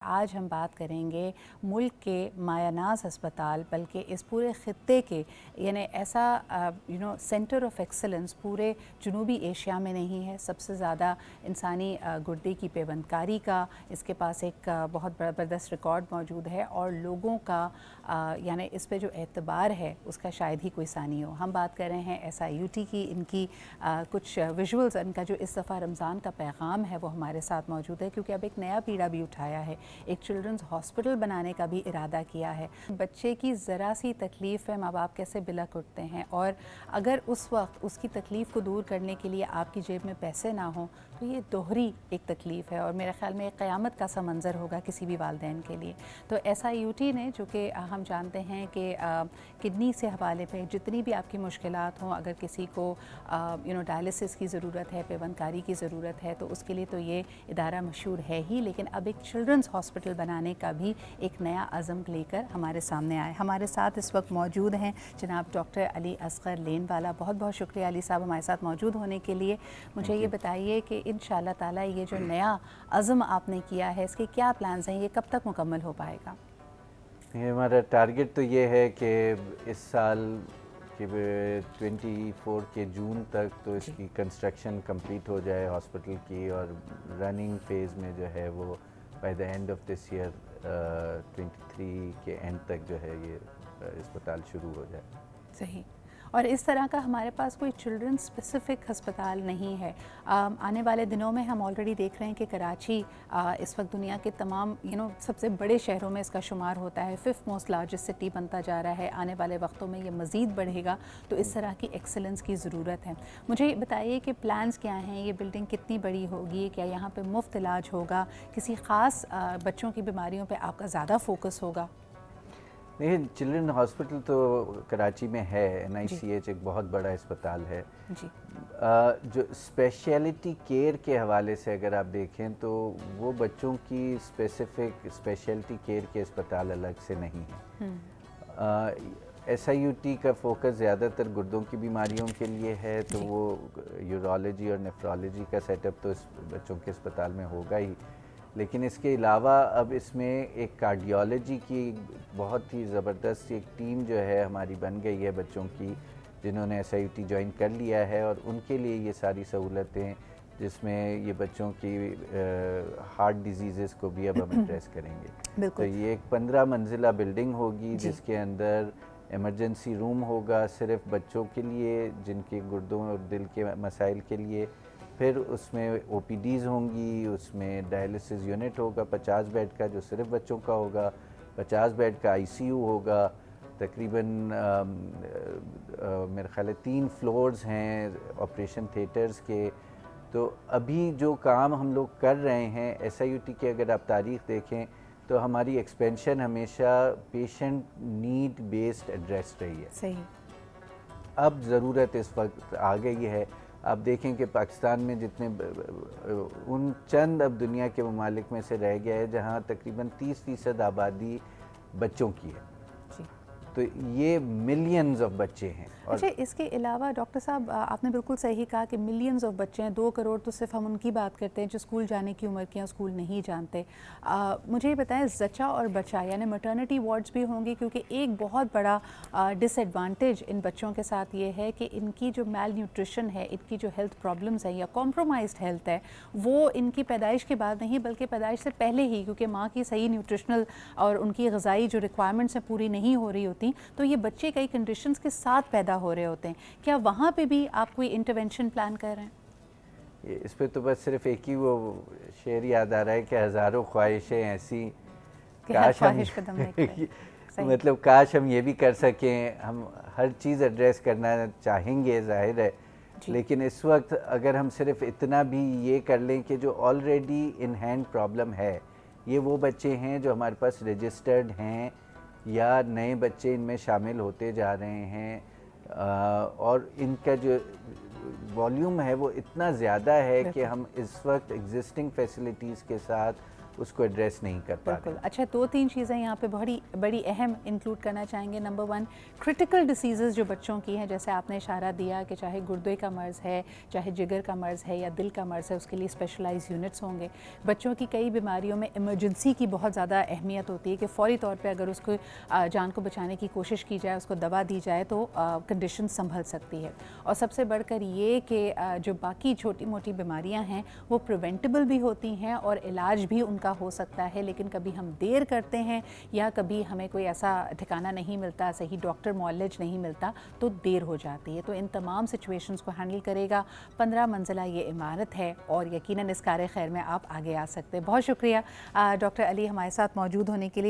آج ہم بات کریں گے ملک کے مایہ ناز ہسپتال بلکہ اس پورے خطے کے یعنی ایسا سینٹر آف ایکسلنس پورے جنوبی ایشیا میں نہیں ہے. سب سے زیادہ انسانی گردے کی پیوند کاری کا اس کے پاس ایک بہت زبردست ریکارڈ موجود ہے اور لوگوں کا یعنی اس پہ جو اعتبار ہے اس کا شاید ہی کوئی ثانی ہو. ہم بات کر رہے ہیں SIUT کی. ان کی کچھ ویژولز ان کا جو اس دفعہ رمضان کا پیغام ہے وہ ہمارے ساتھ موجود ہے کیونکہ اب ایک نیا پیڑا بھی اٹھایا ہے. ایک چلڈرنز ہاسپٹل بنانے کا بھی ارادہ کیا ہے. بچے کی ذرا سی تکلیف ہے ماں باپ کیسے بلک اٹھتے ہیں اور اگر اس وقت اس کی تکلیف کو دور کرنے کے لیے آپ کی جیب میں پیسے نہ ہوں تو یہ دوہری ایک تکلیف ہے اور میرے خیال میں ایک قیامت کا سا منظر ہوگا کسی بھی والدین کے لیے. تو SIUT نے جو کہ ہم جانتے ہیں کہ کڈنی سے حوالے پہ جتنی بھی آپ کی مشکلات ہوں, اگر کسی کو ڈائلسس کی ضرورت ہے, پیوند کاری کی ضرورت ہے, تو اس کے لیے تو یہ ادارہ مشہور ہے ہی, لیکن اب ایک چلڈرنز ہاسپٹل بنانے کا بھی ایک نیا عزم لے کر ہمارے سامنے آئے. ہمارے ساتھ اس وقت موجود ہیں جناب ڈاکٹر علی اصغر لین والا. بہت بہت شکریہ علی صاحب ہمارے ساتھ موجود ہونے کے لیے. مجھے یہ بتائیے کہ انشاءاللہ تعالی یہ جو نیا عزم آپ نے کیا ہے اس کے کیا پلانز ہیں, یہ کب تک مکمل ہو پائے گا؟ یہ ہمارا ٹارگٹ تو یہ ہے کہ اس سال کے 24 کے جون تک تو اس کی کنسٹرکشن کمپلیٹ ہو جائے ہاسپٹل کی, اور رننگ فیز میں جو ہے وہ by the end of this year 23 کے اینڈ تک جو ہے یہ اسپتال شروع ہو جائے. صحیح. اور اس طرح کا ہمارے پاس کوئی چلڈرن اسپیسیفک ہسپتال نہیں ہے. آنے والے دنوں میں ہم آلریڈی دیکھ رہے ہیں کہ کراچی اس وقت دنیا کے تمام سب سے بڑے شہروں میں اس کا شمار ہوتا ہے, 5th موسٹ لارجسٹ سٹی بنتا جا رہا ہے. آنے والے وقتوں میں یہ مزید بڑھے گا, تو اس طرح کی ایکسلنس کی ضرورت ہے. مجھے یہ بتائیے کہ پلانز کیا ہیں, یہ بلڈنگ کتنی بڑی ہوگی, کیا یہاں پہ مفت علاج ہوگا, کسی خاص بچوں کی بیماریوں پہ آپ کا زیادہ فوکس ہوگا؟ نہیں, چلڈرن ہاسپٹل تو کراچی میں ہے, NICH ایک بہت بڑا اسپتال ہے. جی. جو اسپیشلٹی کیئر کے حوالے سے اگر آپ دیکھیں تو وہ بچوں کی اسپیشلٹی کیئر کے اسپتال الگ سے نہیں ہیں. SIUT کا فوکس زیادہ تر گردوں کی بیماریوں کے لیے ہے, تو وہ یورولوجی اور نیفرولوجی کا سیٹ اپ تو اس بچوں کے اسپتال میں ہوگا ہی, لیکن اس کے علاوہ اب اس میں ایک کارڈیالوجی کی بہت ہی زبردست ایک ٹیم جو ہے ہماری بن گئی ہے بچوں کی, جنہوں نے SIUT جوائن کر لیا ہے, اور ان کے لیے یہ ساری سہولتیں جس میں یہ بچوں کی ہارٹ ڈیزیزز کو بھی اب ہم ایڈریس کریں گے. تو یہ ایک 15 منزلہ بلڈنگ ہوگی جس کے اندر ایمرجنسی روم ہوگا صرف بچوں کے لیے جن کے گردوں اور دل کے مسائل کے لیے, پھر اس میں OPDs ہوں گی, اس میں ڈائلسس یونٹ ہوگا 50 بیڈ کا جو صرف بچوں کا ہوگا, 50 بیڈ کا ICU ہوگا, تقریباً میرے خیال ہے 3 فلورز ہیں آپریشن تھیٹرز کے. تو ابھی جو کام ہم لوگ کر رہے ہیں SIUT کی اگر آپ تاریخ دیکھیں تو ہماری ایکسپینشن ہمیشہ پیشنٹ نیڈ بیسڈ ایڈریس رہی ہے. صحیح. اب ضرورت اس وقت آ گئی ہے. آپ دیکھیں کہ پاکستان میں جتنے ان چند اب دنیا کے ممالک میں سے رہ گیا ہے جہاں تقریباً 30% آبادی بچوں کی ہے, تو یہ ملینز آف بچے ہیں. اچھا, اس کے علاوہ ڈاکٹر صاحب آپ نے بالکل صحیح کہا کہ ملینز آف بچے ہیں, 2 کروڑ تو صرف ہم ان کی بات کرتے ہیں جو اسکول جانے کی عمر کے ہیں, اسکول نہیں جانتے. مجھے یہ بتائیں زچہ اور بچہ یعنی میٹرنٹی وارڈز بھی ہوں گی, کیونکہ ایک بہت بڑا ڈس ایڈوانٹیج ان بچوں کے ساتھ یہ ہے کہ ان کی جو میل نیوٹریشن ہے, ان کی جو ہیلتھ پرابلمز ہیں یا کمپرومائزڈ ہیلتھ ہے, وہ ان کی پیدائش کے بعد نہیں بلکہ پیدائش سے پہلے ہی, کیونکہ ماں کی صحیح نیوٹریشنل اور ان کی غذائی جو ریکوائرمنٹس ہیں پوری نہیں ہو رہی ہوتی, تو یہ بچے کئی کنڈیشنز کے ساتھ پیدا ہو رہے ہوتے ہیں. کیا وہاں پہ بھی آپ کوئی انٹرونشن پلان کر رہے ہیں؟ اس پہ تو بس صرف ایک ہی وہ شعر یاد آ رہا ہے کہ ہزاروں خواہشیں ایسی کاش ہم مطلب کاش ہم یہ بھی کر سکیں. ہم ہر چیز ایڈریس کرنا چاہیں گے ظاہر ہے, لیکن اس وقت اگر ہم صرف اتنا بھی یہ کر لیں کہ جو آلریڈی ان ہینڈ پرابلم ہے, یہ وہ بچے ہیں جو ہمارے پاس رجسٹرڈ ہیں یا نئے بچے ان میں شامل ہوتے جا رہے ہیں, اور ان کا جو والیوم ہے وہ اتنا زیادہ ہے کہ ہم اس وقت ایگزسٹنگ فیسلٹیز کے ساتھ اس کو ایڈریس نہیں کر پا رہے بالکل. اچھا 2-3 چیزیں یہاں پہ بڑی اہم انکلوڈ کرنا چاہیں گے. نمبر 1 کرٹیکل ڈیسیزز جو بچوں کی ہیں, جیسے آپ نے اشارہ دیا کہ چاہے گردے کا مرض ہے, چاہے جگر کا مرض ہے یا دل کا مرض ہے, اس کے لیے اسپیشلائز یونٹس ہوں گے. بچوں کی کئی بیماریوں میں ایمرجنسی کی بہت زیادہ اہمیت ہوتی ہے کہ فوری طور پہ اگر اس کو جان کو بچانے کی کوشش کی جائے, اس کو دوا دی جائے تو کنڈیشن سنبھل سکتی ہے. اور سب سے بڑھ کر یہ کہ جو باقی چھوٹی موٹی بیماریاں ہیں وہ پریونٹیبل بھی ہوتی ہیں اور علاج بھی ان کا ہو سکتا ہے, لیکن کبھی ہم دیر کرتے ہیں یا کبھی ہمیں کوئی ایسا ٹھکانہ نہیں ملتا, صحیح ڈاکٹر معالج نہیں ملتا تو دیر ہو جاتی ہے. تو ان تمام سچویشنز کو ہینڈل کرے گا 15 منزلہ یہ عمارت ہے, اور یقیناً اس کار خیر میں آپ آگے آ سکتے ہیں. بہت شکریہ ڈاکٹر علی ہمارے ساتھ موجود ہونے کے لیے.